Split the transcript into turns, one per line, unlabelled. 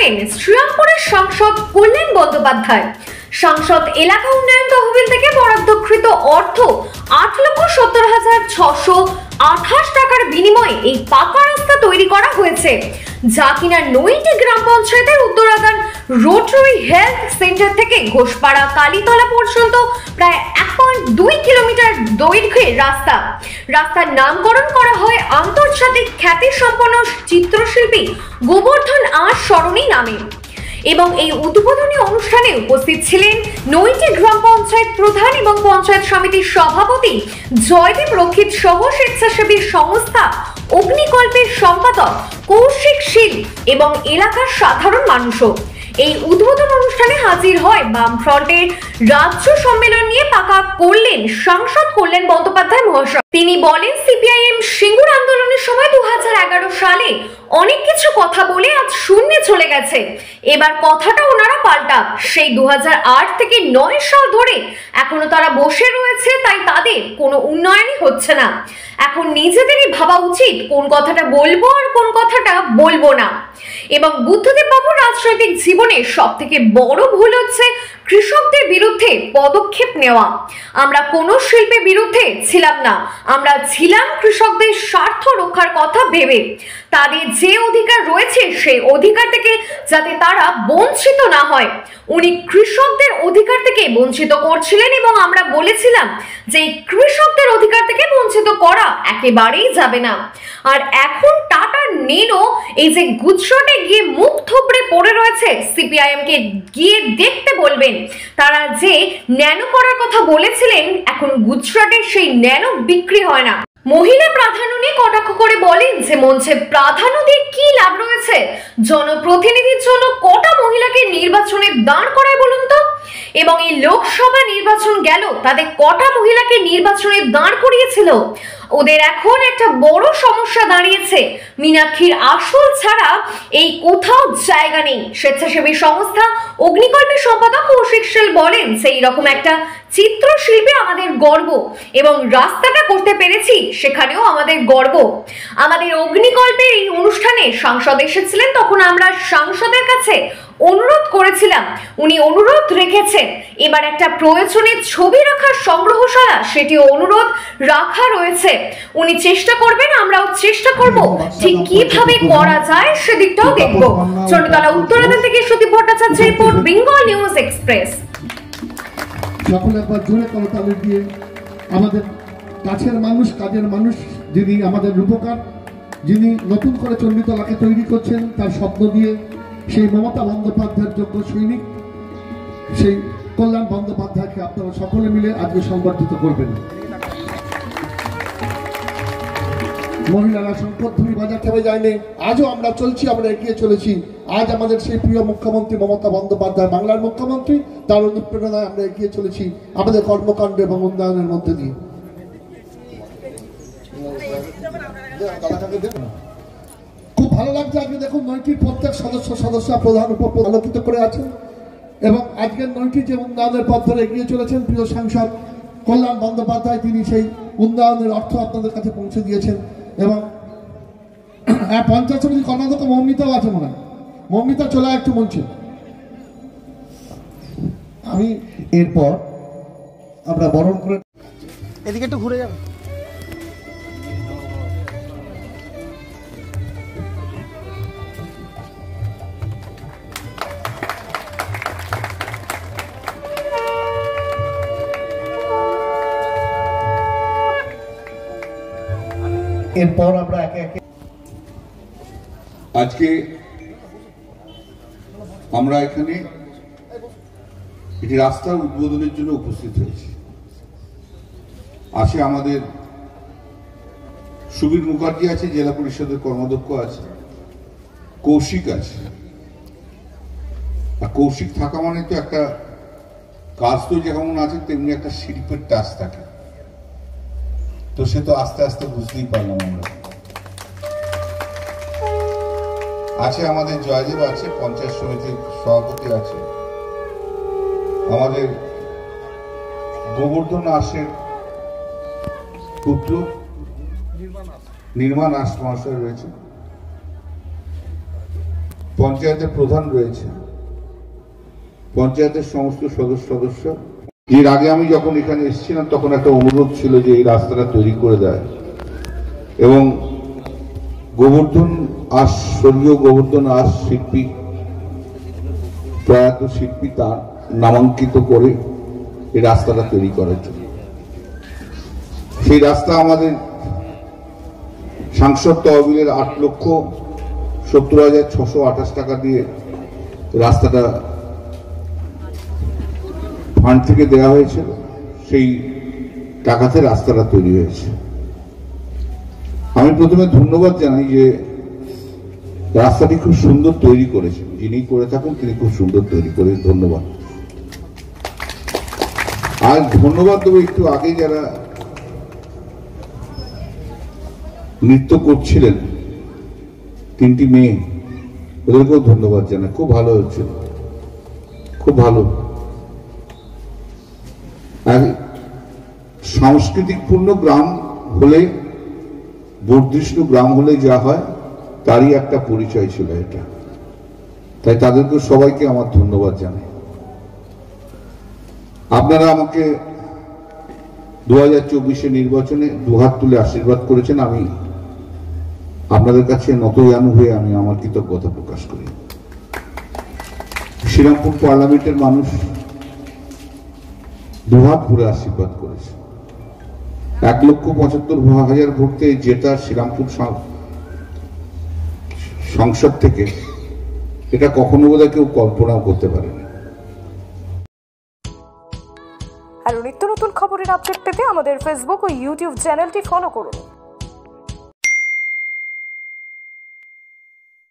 করলেন শ্রীরামপুরের সাংসদ কল্যাণ বন্দ্যোপাধ্যায়। সাংসদ এলাকা উন্নয়ন তহবিল থেকে বরাদ্দকৃত অর্থ 8,70,628 টাকার বিনিময়ে এই পাকা রাস্তা তৈরি করা হয়েছে, যা কিনা নৈটি গ্রাম পঞ্চায়েতের উত্তরাদান রোটারি হেলথ সেন্টার থেকে ঘোষপাড়া কালীতলা পর্যন্ত প্রায় 1.2 কিলোমিটার দৈর্ঘ্যের রাস্তা। রাস্তার নামকরণ করা হয় আন্তর্জাতিক খ্যাতিসম্পন্ন চিত্রশিল্পী গোবর্ধন আর সরণি নামে। এবং এই উদ্বোধনী অনুষ্ঠানে উপস্থিত ছিলেন নৈটি গ্রাম পঞ্চায়েত প্রধান এবং পঞ্চায়েত সমিতির সভাপতি জয়দেব রক্ষিত সহ স্বেচ্ছাসেবী সংস্থা অগ্নিকল্পের সম্পাদক কৌশিক শীল এবং এলাকার সাধারণ মানুষও। এই উদ্বোধন অনুষ্ঠানে হাজির হয় বামফ্রন্টের রাজ্য সম্মেলন নিয়ে পাকা করলেন সাংসদ কল্যাণ বন্দ্যোপাধ্যায় মহাশয়। তিনি বলেন, সিপিআইএম সিঙ্গুর আন্দোলনের সময় 2011 সালে অনেক কিছু কথা বলে আজ শূন্যে চলে গেছে। এবার কথাটা ওনারা পাল্টা, সেই 2008 থেকে 9 সাল ধরে এখনো তারা বসে রয়েছে, তাই তাদের কোনো উন্নয়নই হচ্ছে না। এখন নিজেদেরই ভাবা উচিত কোন কথাটা বলবো আর কোন কথাটা বলবো না। এবং বুদ্ধদেব বাবুর রাজনৈতিক জীবনে সব থেকে বড় ভুল হচ্ছে কৃষকদের বিরুদ্ধে পদক্ষেপ নেওয়া। আমরা কোনো শিল্পের বিরুদ্ধে ছিলাম না, আমরা ছিলাম কৃষকদের স্বার্থ রক্ষার কথা ভেবে। তাদের যে অধিকার রয়েছে সেই অধিকার থেকে যাতে তারা বঞ্চিত না হয়। উনি কৃষকদের অধিকার থেকে বঞ্চিত করছিলেন এবং আমরা বলেছিলাম যে কৃষকদের অধিকার থেকে বঞ্চিত করা একেবারেই যাবে না। আর এখন টাটা নেনো এই যে গুজরাটে গিয়ে মুখ থুবড়ে পড়ে রয়েছে, সিপিআইএম কে গিয়ে দেখতে বলবেন। তারা যে ন্যানো করার কথা বলেছিলেন, এখন গুজরাটের সেই ন্যানো বিক্রি হয় না। মহিলা প্রাধান্য নিয়ে কটাক্ষ করে বলেন যে মঞ্চে প্রাধান্য দিয়ে কি লাভ রয়েছে, জনপ্রতিনিধির জন্য কটা মহিলাকে নির্বাচনে দাঁড় করায় বলুন তো। এবং এই লোকসভা নির্বাচন গেল, তাদের কটা মহিলাকে নির্বাচনে দাঁড় করিয়েছিল। ওদের এখন একটা বড় সমস্যা দাঁড়িয়েছে, মীনাক্ষীর আসল ছাড়া এই কোথাও জায়গা নেই। স্বেচ্ছাসেবী সংস্থা অগ্নিকল্পের সম্পাদক কৌশিক শীল বলেন, সেই রকম একটা চিত্রশিল্পী আমাদের গর্ব এবং রাস্তাটা করতে পেরেছি সেখানেও আমাদের গর্ব। আমাদের অগ্নিকল্পের এই অনুষ্ঠানে সাংসদ এসেছিলেন, তখন আমরা সাংসদের কাছে অনুরোধ করেছিলাম, উনি অনুরোধ রেখেছেন। এবার একটা প্রয়োজনের ছবি রাখার সংগ্রহশালা, সেটিও অনুরোধ রাখা রয়েছে। উনি চেষ্টা করবেন, আমরাও চেষ্টা করব, ঠিক কিভাবে করা যায় সেদিকটাও দেখব। চন্ডীতলা উত্তরাদান থেকে সতীপ Bhattacharya report, Bengal news express.
সকলে একবার জোরে করতালি দিয়ে আমাদের কাছের মানুষ, কাজের মানুষ, যিনি আমাদের রূপকার, যিনি নতুন করে চণ্ডীতলাকে তৈরি করছেন তার স্বপ্ন দিয়ে, সেই মমতা বন্দ্যোপাধ্যায়ের যোগ্য সৈনিক, সেই কল্যাণ বন্দ্যোপাধ্যায়কে আপনারা সকলে মিলে আজকে সংবর্ধিত করবেন। মহিলারা শঙ্করধ্বনি বাজাতে হবে যায়নি, আজও আমরা চলছি, আমরা এগিয়ে চলেছি। আজ আমাদের সেই প্রিয় মুখ্যমন্ত্রী মমতা বন্দ্যোপাধ্যায়, বাংলার মুখ্যমন্ত্রী, তার অনুপ্রেরণায় আমরা এগিয়ে চলেছি আমাদের কর্মকাণ্ড এবং উন্নয়নের মধ্যে দিয়ে। খুব ভালো লাগছে আজকে দেখুন নৈটির প্রত্যেক সদস্য প্রধান উপপ্রধান আলোকিত করে আছেন এবং আজকের নৈটি যে উন্নয়নের পথ ধরে এগিয়ে চলেছেন প্রিয় সাংসদ কল্যাণ বন্দ্যোপাধ্যায়, তিনি সেই উন্নয়নের অর্থ আপনাদের কাছে পৌঁছে দিয়েছেন। এবং পঞ্চায়েত সমিতি কর্মাধ্যক্ষ মৌমিতাও আছে মনে হয়, মৌমিতা চলে একটু মঞ্চে। আমি এরপর আমরা বরণ করে
এদিকে একটু ঘুরে যাবে।
এরপর আমরা একে একে
আজকে আমরা এখানে একটি রাস্তার উদ্বোধনের জন্য উপস্থিত হয়েছি। আছে আমাদের সুবীর মুখার্জি আছে, জেলা পরিষদের কর্মাধ্যক্ষ আছে, কৌশিক আছে। আর কৌশিক থাকা মানে তো একটা কাজ তো যেমন আছে তেমনি একটা শিল্পের টাচ থাকে, তো সে তো আস্তে আস্তে বুঝতেই পারলাম আমরা। আছে আমাদের জয়দেব আছে, পঞ্চায়েত সমিতির সভাপতি আছে, আমাদের গোবর্ধন আসের পুত্র নির্মাণ আস মহাশয় রয়েছে, পঞ্চায়েতের প্রধান রয়েছে, পঞ্চায়েতের সমস্ত সদস্য। এর আগে আমি যখন এখানে এসেছিলাম তখন একটা অনুরোধ ছিল যে এই রাস্তাটা তৈরি করে দেয়, এবং স্বর্গীয় গোবর্ধন আস শিল্পী, প্রয়াত শিল্পী, তার নামাঙ্কিত করে এই রাস্তাটা তৈরি করার জন্য। সেই রাস্তা আমাদের সাংসদ তহবিলের 8,70,628 টাকা দিয়ে রাস্তাটা ফান্ড থেকে দেওয়া হয়েছিল, সেই টাকাতে রাস্তাটা তৈরি হয়েছে। আমি প্রথমে ধন্যবাদ জানাই যে রাস্তাটি খুব সুন্দর তৈরি করেছেন, যিনি করে থাকুন তিনি খুব সুন্দর তৈরি করে, ধন্যবাদ। আর ধন্যবাদ দেবো একটু আগে যারা নৃত্য করছিলেন, 3টি মেয়ে, ওদেরকেও ধন্যবাদ জানাই, খুব ভালো হচ্ছে, খুব ভালো। আর সাংস্কৃতিকপূর্ণ গ্রাম হলে, বর্ধিষ্ণু গ্রাম হলে যা হয় তারই একটা পরিচয় ছিল এটা, তাই তাদেরকে সবাইকে আমার ধন্যবাদ জানাই। আপনারা আমাকে 2024 নির্বাচনে দুহাত তুলে আশীর্বাদ করেছেন, আমি আপনাদের কাছে নতজানু হয়ে আমি আমার কৃতজ্ঞতা প্রকাশ করি। শ্রীরামপুর পার্লামেন্টের মানুষ দুহাত ভরে আশীর্বাদ করেছে। 1,75,000 ভোটে জেতা শ্রীরামপুর সংসদ থেকে এটা কখনো বোধহয় কেউ কল্পনাও করতে পারেনি।
আরো নিত্য নতুন খবরের আপডেট পেতে আমাদের ফেসবুক ও ইউটিউব চ্যানেলটি ফলো করুন।